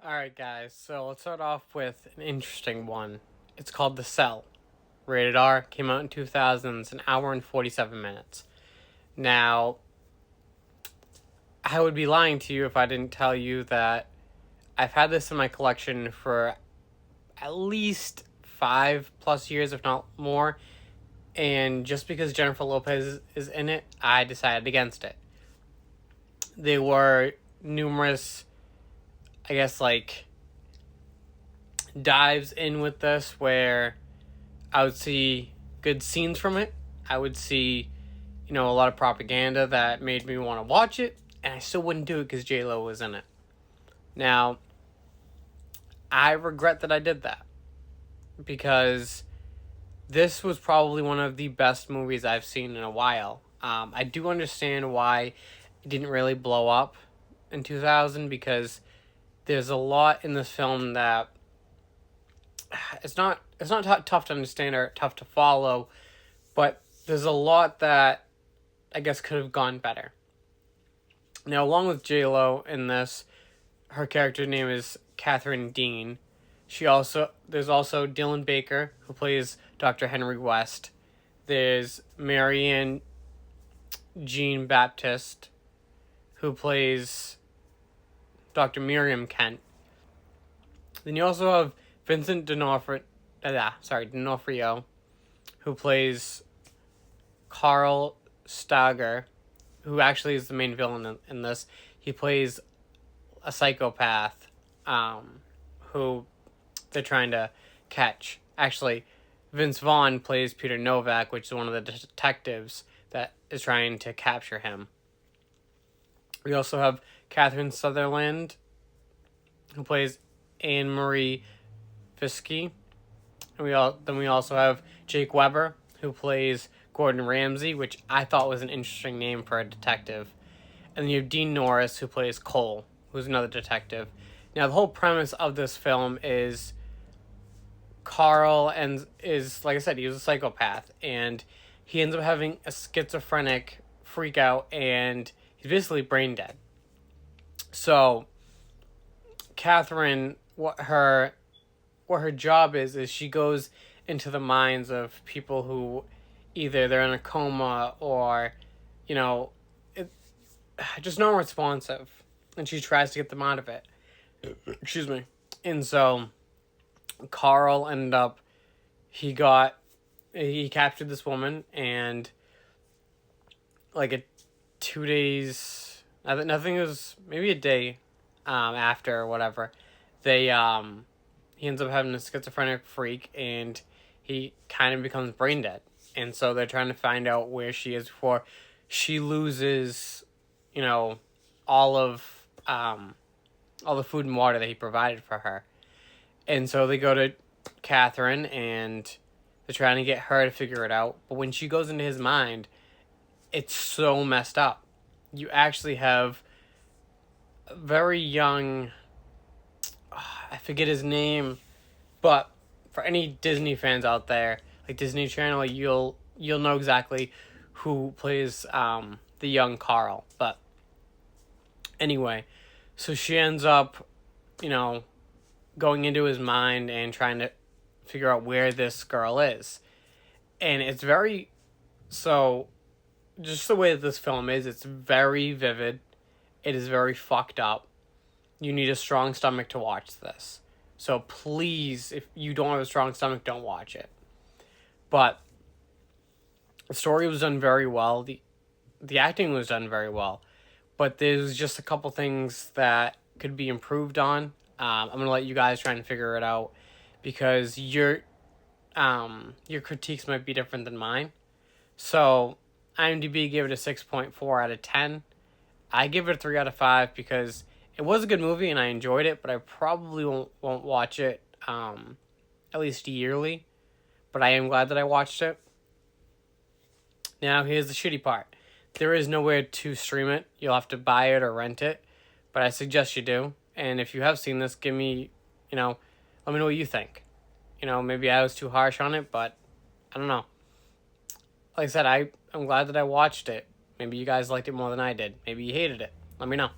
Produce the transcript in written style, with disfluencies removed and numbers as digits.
Alright, guys, so let's start off with an interesting one. It's called The Cell. Rated R, came out in 2000, it's an hour and 47 minutes. Now, I would be lying to you if I didn't tell you that I've had this in my collection for at least 5+ years, if not more. And just because Jennifer Lopez is in it, I decided against it. There were numerous, I guess, dives in with this where I would see good scenes from it. I would see, a lot of propaganda that made me want to watch it, and I still wouldn't do it because J-Lo was in it. Now, I regret that I did that because this was probably one of the best movies I've seen in a while. I do understand why it didn't really blow up in 2000 because there's a lot in this film that it's not tough to understand or tough to follow, but there's a lot that I guess could have gone better. Now, along with J-Lo in this, her character name is Catherine Dean. There's also Dylan Baker, who plays Dr. Henry West. There's Marianne Jean Baptiste, who plays Dr. Miriam Kent. Then you also have Vincent D'Onofrio, who plays Carl Stager, who actually is the main villain in this. He plays a psychopath who they're trying to catch. Actually, Vince Vaughn plays Peter Novak, which is one of the detectives that is trying to capture him. We also have Catherine Sutherland, who plays Anne Marie Fiske. And we also have Jake Weber, who plays Gordon Ramsay, which I thought was an interesting name for a detective. And then you have Dean Norris, who plays Cole, who's another detective. Now, the whole premise of this film is Carl like I said, he was a psychopath, and he ends up having a schizophrenic freak out, and he's basically brain dead. So, Catherine, what her job is she goes into the minds of people who either they're in a coma or, just not responsive, and she tries to get them out of it. Excuse me. And so, Carl ended up, he captured this woman, and like 2 days, nothing was, maybe a day after or whatever, he ends up having a schizophrenic freak, and he kind of becomes brain dead. And so they're trying to find out where she is before she loses, all of the food and water that he provided for her. And so they go to Catherine, and they're trying to get her to figure it out. But when she goes into his mind, it's so messed up. You actually have a very young, I forget his name, but for any Disney fans out there, like Disney Channel, you'll know exactly who plays the young Carl. But anyway, so she ends up, going into his mind and trying to figure out where this girl is. And it's just the way that this film is, it's very vivid. It is very fucked up. You need a strong stomach to watch this. So please, if you don't have a strong stomach, don't watch it. But the story was done very well. The acting was done very well. But there's just a couple things that could be improved on. I'm going to let you guys try and figure it out because your critiques might be different than mine. So IMDb gave it a 6.4 out of 10. I give it a 3 out of 5 because it was a good movie and I enjoyed it, but I probably won't watch it at least yearly. But I am glad that I watched it. Now, here's the shitty part. There is nowhere to stream it. You'll have to buy it or rent it. But I suggest you do. And if you have seen this, give me, let me know what you think. Maybe I was too harsh on it, but I don't know. Like I said, I'm glad that I watched it. Maybe you guys liked it more than I did. Maybe you hated it. Let me know.